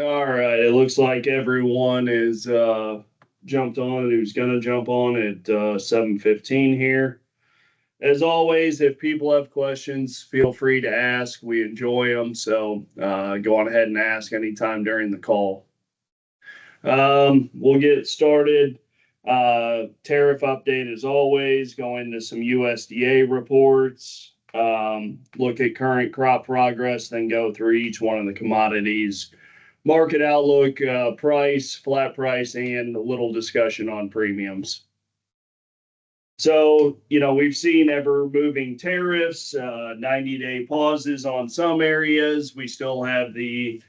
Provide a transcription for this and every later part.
All right, it looks like everyone is jumped on who's going to jump on at 7:15 here. As always, if people have questions, feel free to ask. We enjoy them, so go on ahead and ask anytime during the call. We'll get started. Tariff update as always, go into some USDA reports, look at current crop progress, then go through each one of the commodities, market outlook, price, flat price, and a little discussion on premiums. So, we've seen ever moving tariffs, 90-day pauses on some areas. We still have the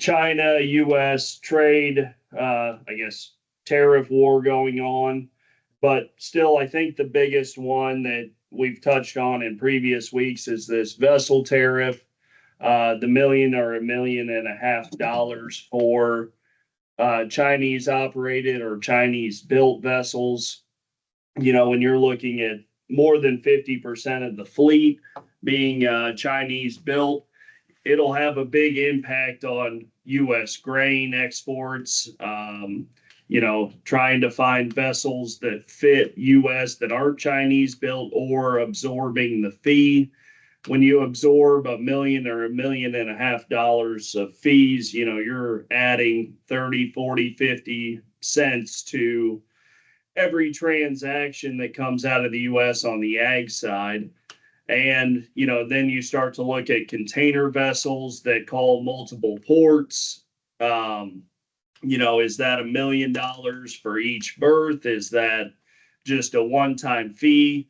China US trade, I guess, tariff war going on. But still, I think the biggest one that we've touched on in previous weeks is this vessel tariff, the million or $1.5 million for Chinese operated or Chinese built vessels. When you're looking at more than 50% of the fleet being Chinese built, it'll have a big impact on U.S. grain exports. Trying to find vessels that fit U.S. that aren't Chinese built or absorbing the fee. When you absorb a million or $1.5 million of fees, you're adding 30, 40, 50 cents to every transaction that comes out of the U.S. on the ag side. And, then you start to look at container vessels that call multiple ports. Is that $1 million for each berth? Is that just a one-time fee?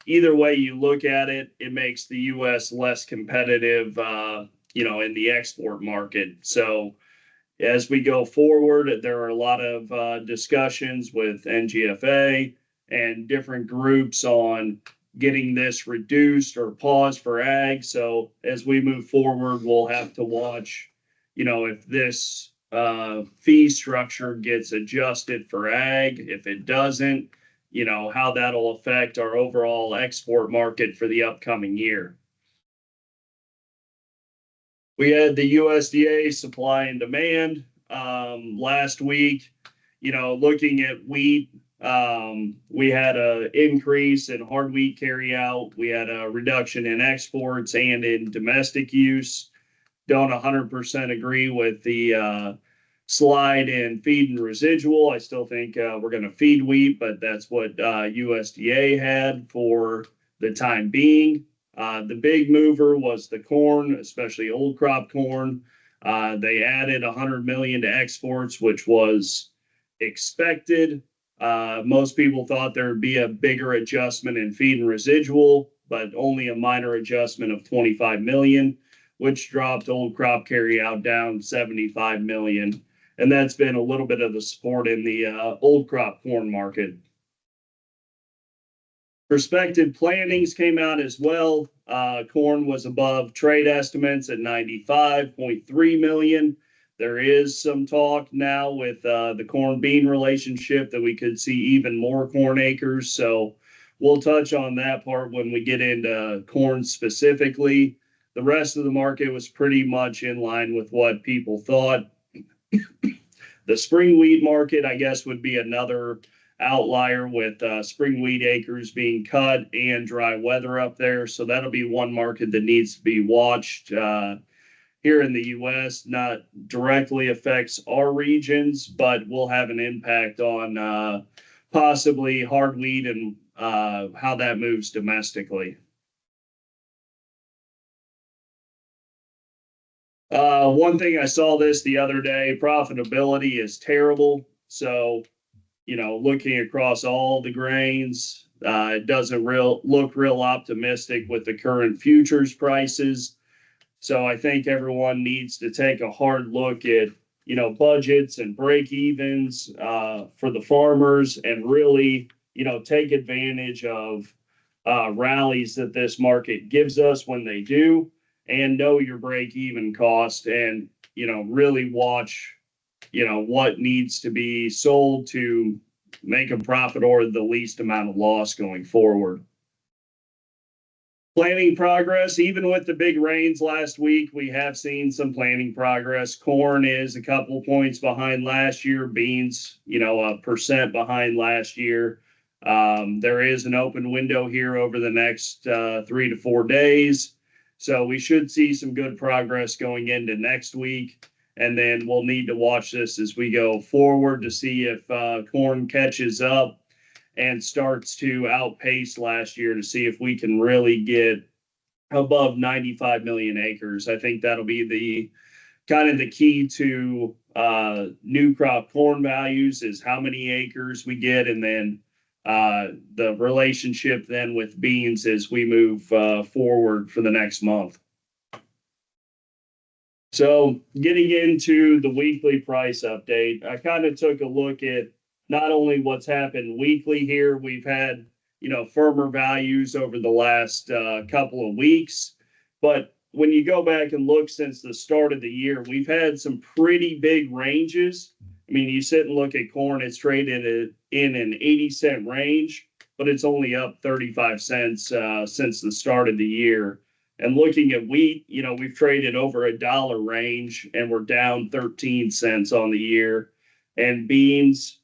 Either way you look at it, it makes the U.S. less competitive, in the export market. So as we go forward, there are a lot of discussions with NGFA and different groups on getting this reduced or paused for ag. So as we move forward, we'll have to watch, if this fee structure gets adjusted for ag. If it doesn't, how that'll affect our overall export market for the upcoming year. We had the USDA supply and demand last week. Looking at wheat, we had an increase in hard wheat carryout. We had a reduction in exports and in domestic use. Don't 100% agree with the slide in feed and residual. I still think we're going to feed wheat, but that's what USDA had for the time being. The big mover was the corn, especially old crop corn. They added 100 million to exports, which was expected. Most people thought there would be a bigger adjustment in feed and residual, but only a minor adjustment of 25 million, which dropped old crop carryout down 75 million. And that's been a little bit of the support in the old crop corn market. Prospective plantings came out as well. Corn was above trade estimates at 95.3 million. There is some talk now with the corn bean relationship that we could see even more corn acres. So we'll touch on that part when we get into corn specifically. The rest of the market was pretty much in line with what people thought. The spring wheat market, I guess, would be another outlier with spring wheat acres being cut and dry weather up there. So that'll be one market that needs to be watched here in the U.S. Not directly affects our regions, but will have an impact on possibly hard wheat and how that moves domestically. One thing I saw this the other day, profitability is terrible. So, looking across all the grains, it doesn't look real optimistic with the current futures prices. So I think everyone needs to take a hard look at, budgets and break evens for the farmers and really, take advantage of rallies that this market gives us when they do, and know your break even cost and, really watch, what needs to be sold to make a profit or the least amount of loss going forward. Planting progress, even with the big rains last week, we have seen some planting progress. Corn is a couple points behind last year. Beans, 1% behind last year. There is an open window here over the next 3 to 4 days. So we should see some good progress going into next week. And then we'll need to watch this as we go forward to see if corn catches up and starts to outpace last year to see if we can really get above 95 million acres. I think that'll be the kind of the key to new crop corn values is how many acres we get, and then the relationship then with beans as we move forward for the next month. So getting into the weekly price update, I kind of took a look at not only what's happened weekly here, we've had, firmer values over the last couple of weeks. But when you go back and look since the start of the year, we've had some pretty big ranges. I mean, you sit and look at corn, it's traded in an 80-cent range, but it's only up 35 cents since the start of the year. And looking at wheat, we've traded over $1 range and we're down 13 cents on the year. And beans,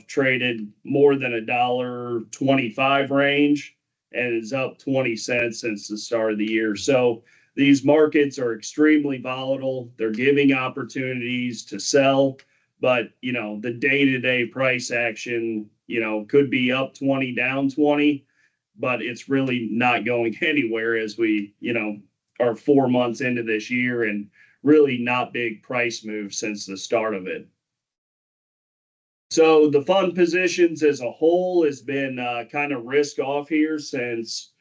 traded more than $1.25 range and is up 20 cents since the start of the year. So these markets are extremely volatile. They're giving opportunities to sell, but the day-to-day price action, could be up 20, down 20, but it's really not going anywhere as we, are 4 months into this year and really not big price moves since the start of it. So the fund positions as a whole has been kind of risk off here since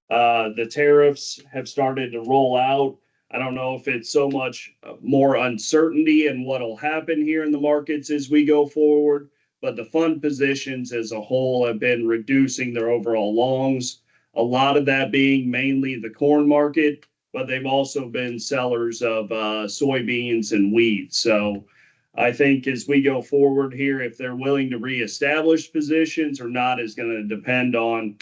the tariffs have started to roll out. I don't know if it's so much more uncertainty in what will happen here in the markets as we go forward, but the fund positions as a whole have been reducing their overall longs. A lot of that being mainly the corn market, but they've also been sellers of soybeans and wheat. So I think as we go forward here, if they're willing to reestablish positions or not is going to depend on,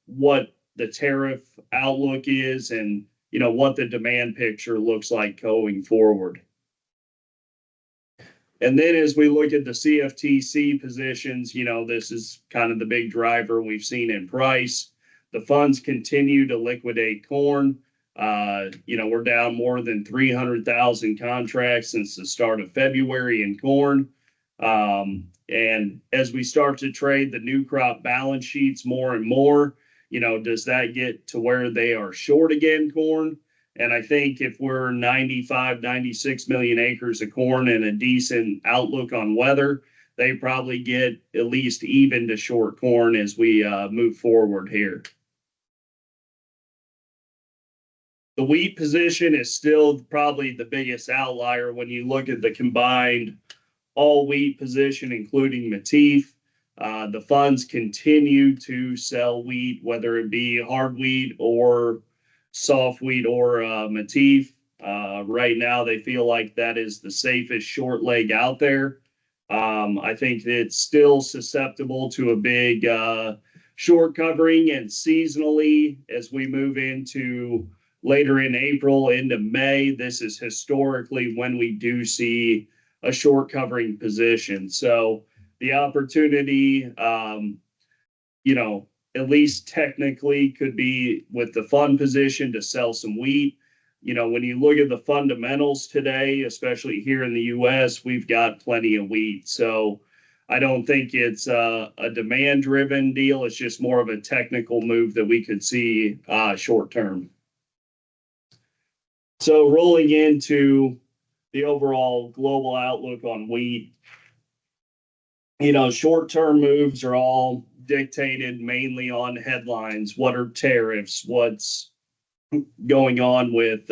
what the tariff outlook is and, what the demand picture looks like going forward. And then as we look at the CFTC positions, this is kind of the big driver we've seen in price. The funds continue to liquidate corn. We're down more than 300,000 contracts since the start of February in corn. And as we start to trade the new crop balance sheets more and more, does that get to where they are short again corn? And I think if we're 95, 96 million acres of corn and a decent outlook on weather, they probably get at least even to short corn as we move forward here. The wheat position is still probably the biggest outlier when you look at the combined all wheat position, including Matif. The funds continue to sell wheat, whether it be hard wheat or soft wheat or Matif. Right now, they feel like that is the safest short leg out there. I think it's still susceptible to a big short covering, and seasonally, as we move into later in April into May, this is historically when we do see a short covering position. So the opportunity, at least technically could be with the fund position to sell some wheat. When you look at the fundamentals today, especially here in the US, we've got plenty of wheat. So I don't think it's a demand driven deal. It's just more of a technical move that we could see short term. So rolling into the overall global outlook on wheat, short-term moves are all dictated mainly on headlines. What are tariffs? What's going on with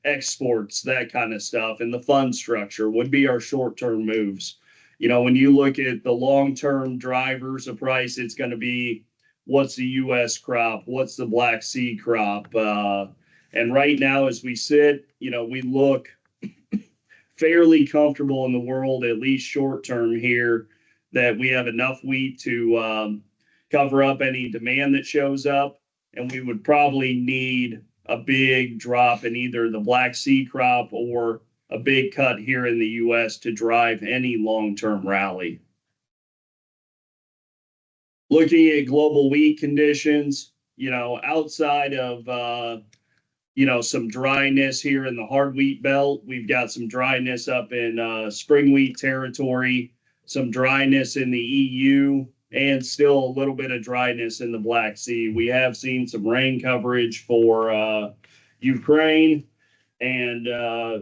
exports, that kind of stuff. And the fund structure would be our short-term moves. When you look at the long-term drivers of price, it's going to be what's the U.S. crop? What's the Black Sea crop? And right now, as we sit, we look fairly comfortable in the world, at least short term here, that we have enough wheat to cover up any demand that shows up. and we would probably need a big drop in either the Black Sea crop or a big cut here in the U.S. to drive any long-term rally. Looking at global wheat conditions, outside of some dryness here in the hard wheat belt, we've got some dryness up in spring wheat territory, some dryness in the EU, and still a little bit of dryness in the Black Sea. We have seen some rain coverage for Ukraine, and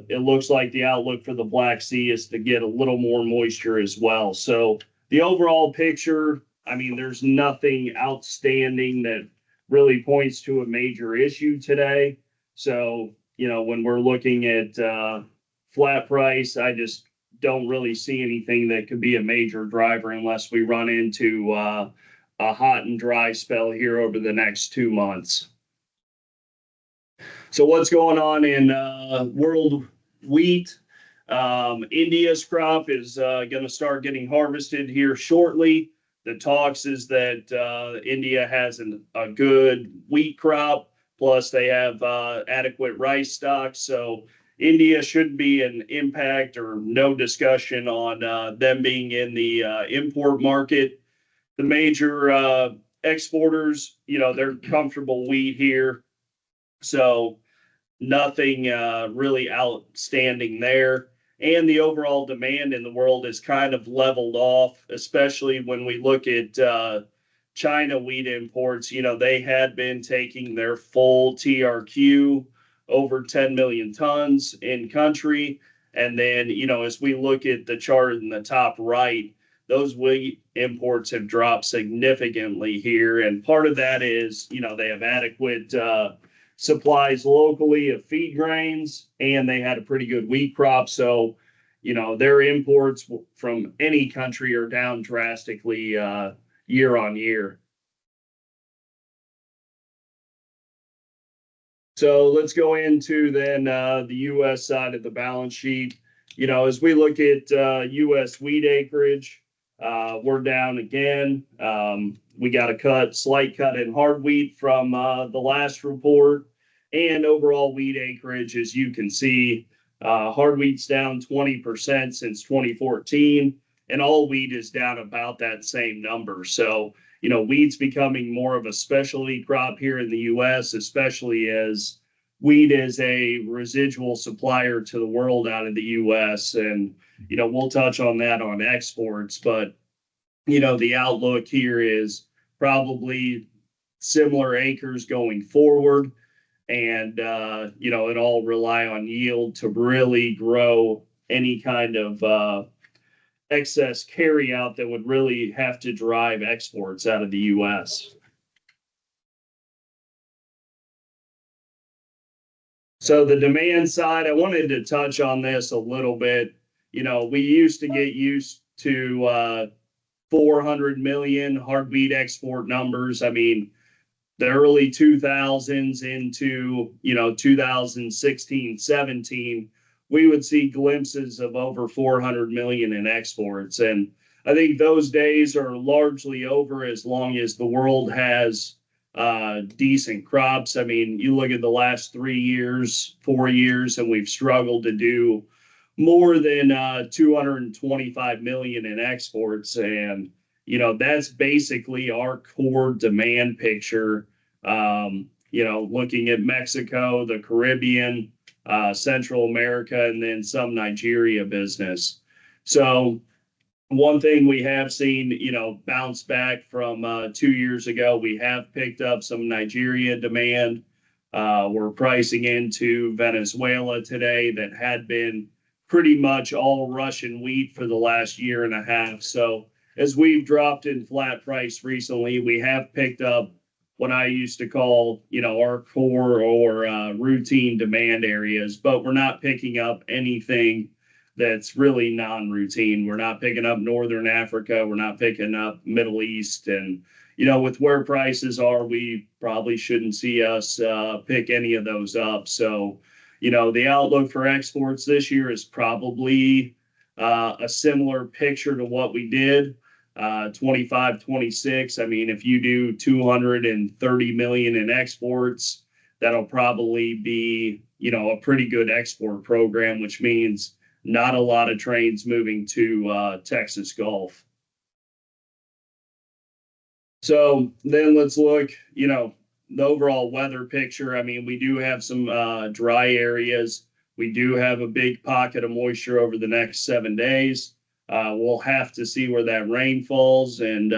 it looks like the outlook for the Black Sea is to get a little more moisture as well. So the overall picture, I mean, there's nothing outstanding that really points to a major issue today. So, when we're looking at flat price, I just don't really see anything that could be a major driver unless we run into a hot and dry spell here over the next 2 months. So what's going on in world wheat? India's crop is going to start getting harvested here shortly. The talks is that India has a good wheat crop, plus they have adequate rice stocks. So India shouldn't be an impact or no discussion on them being in the import market. The major exporters, they're comfortable wheat here. So nothing really outstanding there. And the overall demand in the world is kind of leveled off, especially when we look at China wheat imports. They had been taking their full TRQ over 10 million tons in country. And then, as we look at the chart in the top right, those wheat imports have dropped significantly here. And part of that is, they have adequate supplies locally of feed grains, and they had a pretty good wheat crop. So, their imports from any country are down drastically year on year. So let's go into then the U.S. side of the balance sheet. As we look at U.S. wheat acreage, we're down again. We got a slight cut in hard wheat from the last report, and overall wheat acreage, as you can see, hard wheat's down 20% since 2014, and all wheat is down about that same number. So, wheat's becoming more of a specialty crop here in the U.S., especially as wheat is a residual supplier to the world out of the U.S. And, we'll touch on that on exports, but, the outlook here is probably similar acres going forward. And, it all rely on yield to really grow any kind of excess carryout that would really have to drive exports out of the U.S. So the demand side, I wanted to touch on this a little bit. We used to get used to 400 million hard wheat export numbers. I mean, the early 2000s into 2016, 17, we would see glimpses of over 400 million in exports. And I think those days are largely over as long as the world has decent crops. I mean, you look at the last 3 years, 4 years, and we've struggled to do more than 225 million in exports. And, that's basically our core demand picture. Looking at Mexico, the Caribbean, Central America, and then some Nigeria business. So one thing we have seen, bounce back from 2 years ago, we have picked up some Nigeria demand. We're pricing into Venezuela today that had been pretty much all Russian wheat for the last year and a half. So as we've dropped in flat price recently, we have picked up what I used to call, our core or routine demand areas, but we're not picking up anything that's really non-routine. We're not picking up Northern Africa. We're not picking up Middle East. And, with where prices are, we probably shouldn't see us pick any of those up. So, the outlook for exports this year is probably a similar picture to what we did. 25, 26. I mean, if you do 230 million in exports, that'll probably be, a pretty good export program, which means not a lot of trains moving to Texas Gulf. So then let's look, the overall weather picture. I mean, we do have some dry areas. We do have a big pocket of moisture over the next 7 days. We'll have to see where that rain falls and,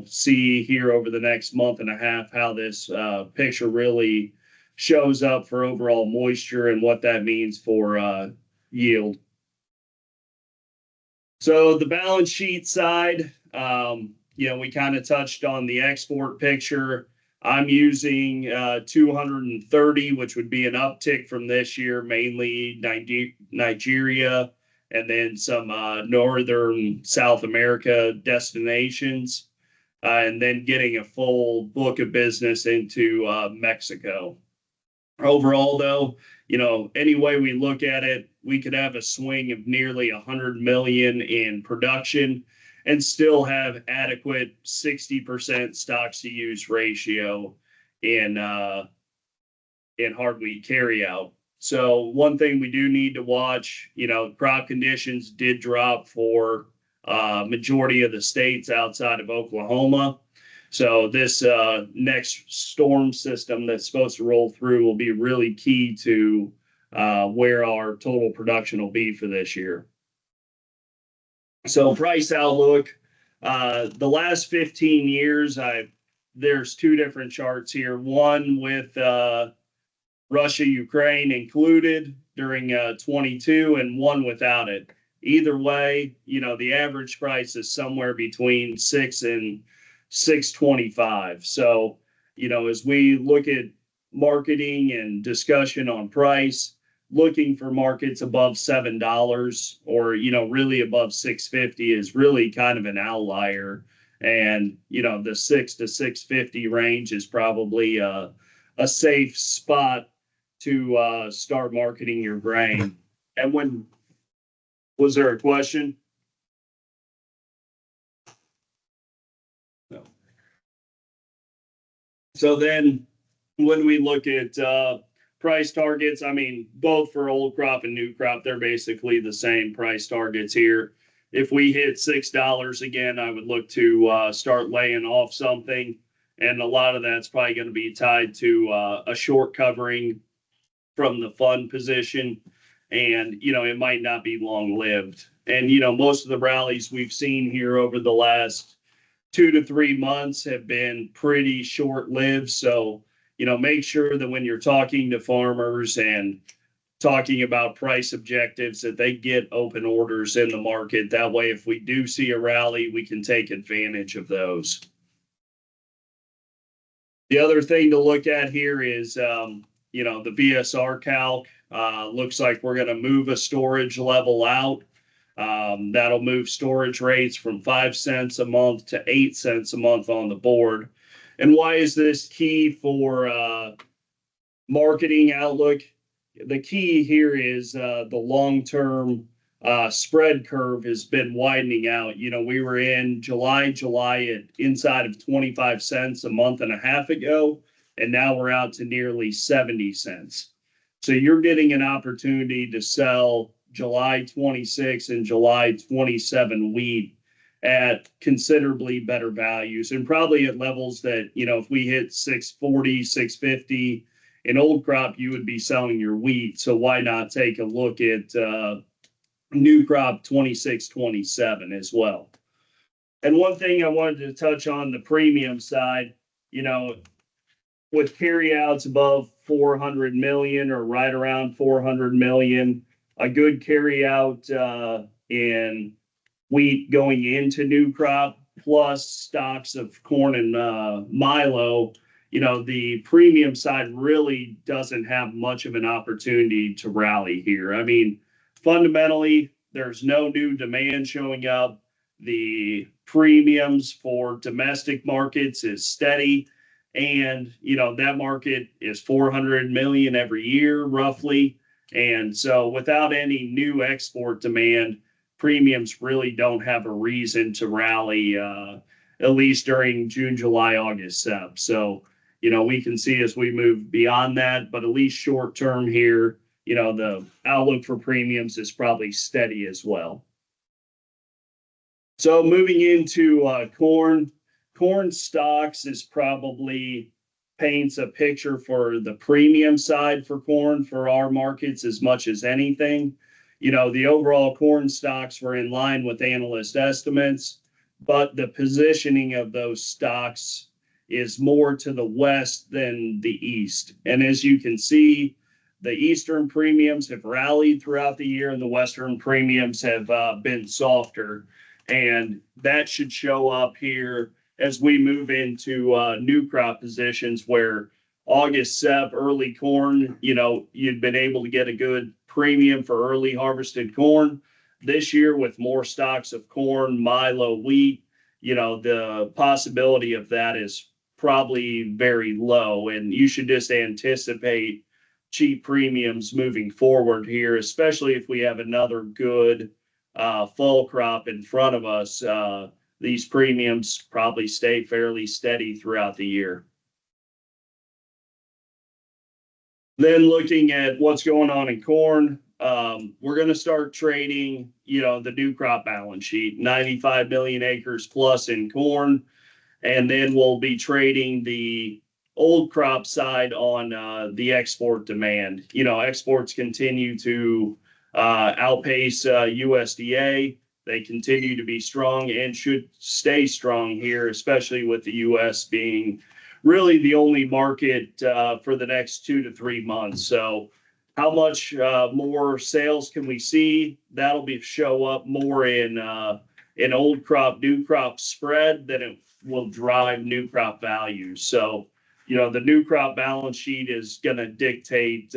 see here over the next month and a half how this picture really shows up for overall moisture and what that means for yield. So the balance sheet side, we kind of touched on the export picture. I'm using 230, which would be an uptick from this year, mainly Nigeria, and then some northern South America destinations, and then getting a full book of business into Mexico. Overall, though, any way we look at it, we could have a swing of nearly 100 million in production and still have adequate 60% stocks to use ratio in hard wheat carryout. So one thing we do need to watch, crop conditions did drop for majority of the states outside of Oklahoma. So this next storm system that's supposed to roll through will be really key to where our total production will be for this year. So price outlook, the last 15 years, there's two different charts here. One with Russia, Ukraine included during 22, and one without it. Either way, the average price is somewhere between 6 and 625. So, as we look at marketing and discussion on price, looking for markets above $7 or, really above 650 is really kind of an outlier. And, the 6 to 650 range is probably a safe spot to start marketing your grain. And was there a question? No. So then when we look at price targets, I mean, both for old crop and new crop, they're basically the same price targets here. If we hit $6 again, I would look to start laying off something. And a lot of that's probably going to be tied to a short covering from the fund position. And, it might not be long lived. And, most of the rallies we've seen here over the last 2 to 3 months have been pretty short lived. So, make sure that when you're talking to farmers and talking about price objectives, that they get open orders in the market. That way, if we do see a rally, we can take advantage of those. The other thing to look at here is, the VSR calc. Looks like we're going to move a storage level out. That'll move storage rates from 5 cents a month to 8 cents a month on the board. And why is this key for marketing outlook? The key here is the long-term spread curve has been widening out. We were in July at inside of 25 cents a month and a half ago, and now we're out to nearly 70 cents. So you're getting an opportunity to sell July 26 and July 27 wheat at considerably better values and probably at levels that, if we hit 640, 650 in old crop, you would be selling your wheat. So why not take a look at new crop 26, 27 as well? And one thing I wanted to touch on the premium side, with carryouts above 400 million or right around 400 million, a good carryout in wheat going into new crop plus stocks of corn and milo, the premium side really doesn't have much of an opportunity to rally here. I mean, fundamentally, there's no new demand showing up. The premiums for domestic markets is steady. And, that market is 400 million every year, roughly. And so without any new export demand, premiums really don't have a reason to rally, at least during June, July, August, Sep. So, we can see as we move beyond that, but at least short term here, the outlook for premiums is probably steady as well. So moving into corn stocks is probably paints a picture for the premium side for corn for our markets as much as anything. The overall corn stocks were in line with analyst estimates, but the positioning of those stocks is more to the west than the east. And as you can see, the eastern premiums have rallied throughout the year and the western premiums have been softer. And that should show up here as we move into new crop positions where August, Sep, early corn, you'd been able to get a good premium for early harvested corn. This year with more stocks of corn, milo, wheat, the possibility of that is probably very low, and you should just anticipate cheap premiums moving forward here, especially if we have another good fall crop in front of us. These premiums probably stay fairly steady throughout the year. Then looking at what's going on in corn, we're going to start trading, the new crop balance sheet, 95 million acres plus in corn. And then we'll be trading the old crop side on the export demand. Exports continue to outpace USDA. They continue to be strong and should stay strong here, especially with the U.S. being really the only market for the next 2 to 3 months. So how much more sales can we see? That'll show up more in old crop, new crop spread than it will drive new crop values. So, the new crop balance sheet is going to dictate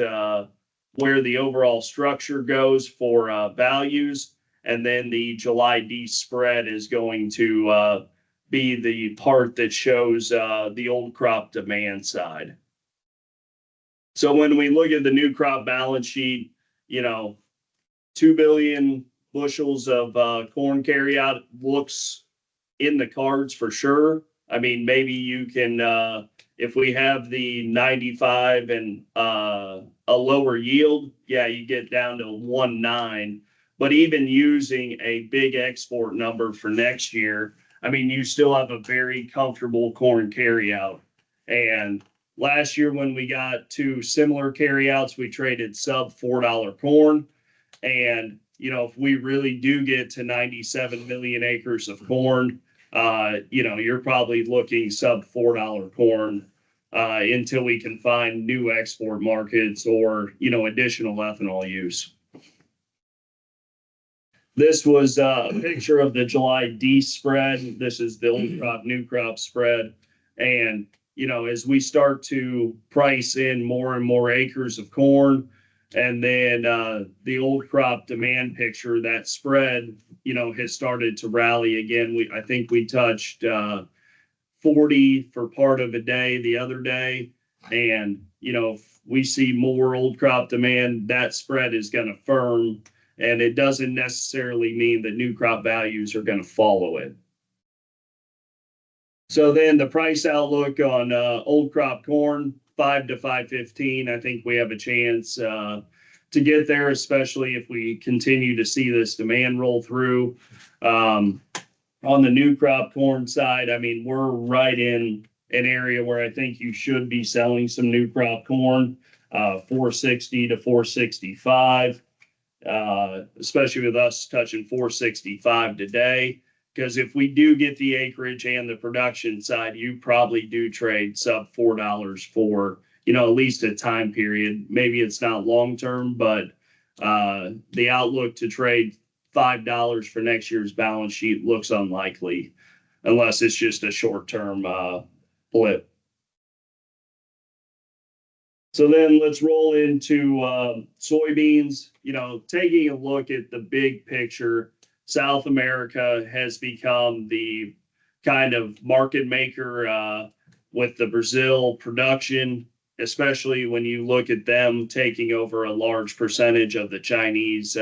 where the overall structure goes for values. And then the July D spread is going to be the part that shows the old crop demand side. So when we look at the new crop balance sheet, 2 billion bushels of corn carryout looks in the cards for sure. I mean, maybe you can, if we have the 95 and a lower yield, you get down to 1.9. But even using a big export number for next year, I mean, you still have a very comfortable corn carryout. And last year when we got 2 similar carryouts, we traded sub $4 corn. And, if we really do get to 97 million acres of corn, you're probably looking sub $4 corn until we can find new export markets or, additional ethanol use. This was a picture of the July D spread. This is the old crop, new crop spread. And, as we start to price in more and more acres of corn, and then the old crop demand picture, that spread, has started to rally again. I think we touched 40 for part of a day the other day. And, if we see more old crop demand, that spread is going to firm. And it doesn't necessarily mean that new crop values are going to follow it. So then the price outlook on old crop corn, 5 to 5.15. I think we have a chance to get there, especially if we continue to see this demand roll through. On the new crop corn side, I mean, we're right in an area where I think you should be selling some new crop corn, 460 to 465, especially with us touching 465 today. Because if we do get the acreage and the production side, you probably do trade sub $4 for, at least a time period. Maybe it's not long term, but the outlook to trade $5 for next year's balance sheet looks unlikely unless it's just a short term blip. So then let's roll into soybeans. Taking a look at the big picture, South America has become the kind of market maker with the Brazil production, especially when you look at them taking over a large percentage of the Chinese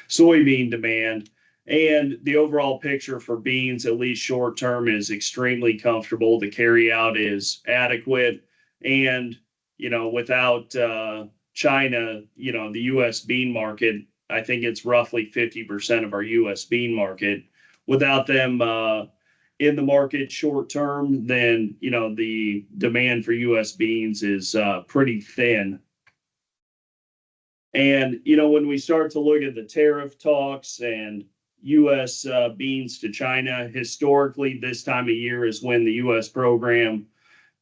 soybean demand. And the overall picture for beans, at least short term, is extremely comfortable. The carry out is adequate. And, without China, the US bean market, I think it's roughly 50% of our US bean market. Without them in the market short term, then, the demand for US beans is pretty thin. And, when we start to look at the tariff talks and US beans to China, historically, this time of year is when the US program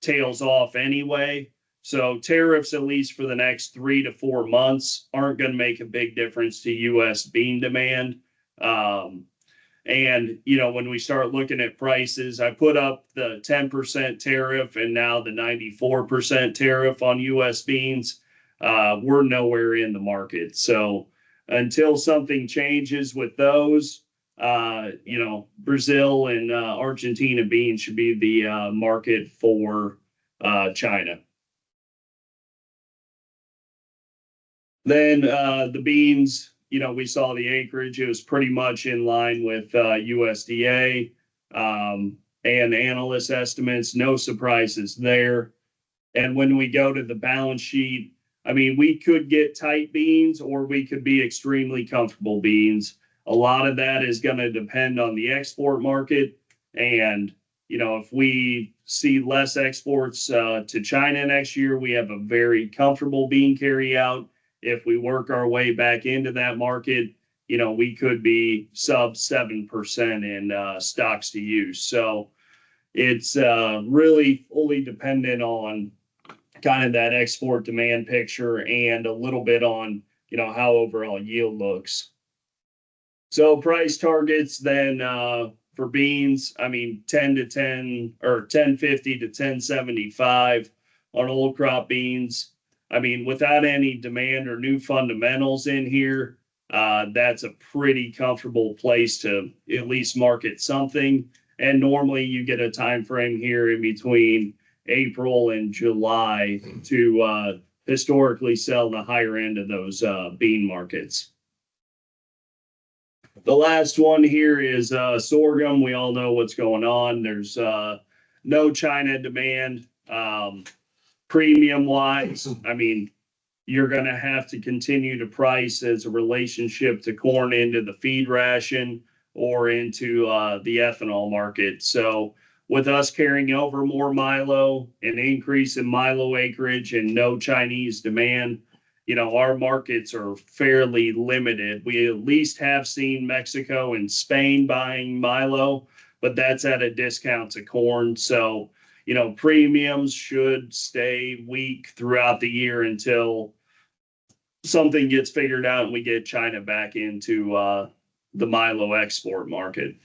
tails off anyway. So tariffs, at least for the next 3 to 4 months, aren't going to make a big difference to US bean demand. And, when we start looking at prices, I put up the 10% tariff and now the 94% tariff on US beans. We're nowhere in the market. So until something changes with those, Brazil and Argentina beans should be the market for China. Then the beans, we saw the acreage. It was pretty much in line with USDA and analyst estimates. No surprises there. And when we go to the balance sheet, we could get tight beans or we could be extremely comfortable beans. A lot of that is going to depend on the export market. And, if we see less exports to China next year, we have a very comfortable bean carry out. If we work our way back into that market, we could be sub 7% in stocks to use. So it's really fully dependent on kind of that export demand picture and a little bit on, how overall yield looks. So price targets then for beans, 10 to 10 or 1050 to 1075 on old crop beans. Without any demand or new fundamentals in here, that's a pretty comfortable place to at least market something. And normally you get a time frame here in between April and July to historically sell the higher end of those bean markets. The last one here is sorghum. We all know what's going on. There's no China demand. Premium wise, you're going to have to continue to price as a relationship to corn into the feed ration or into the ethanol market. So with us carrying over more milo, an increase in milo acreage and no Chinese demand, our markets are fairly limited. We at least have seen Mexico and Spain buying milo, but that's at a discount to corn. So, premiums should stay weak throughout the year until something gets figured out and we get China back into the milo export market.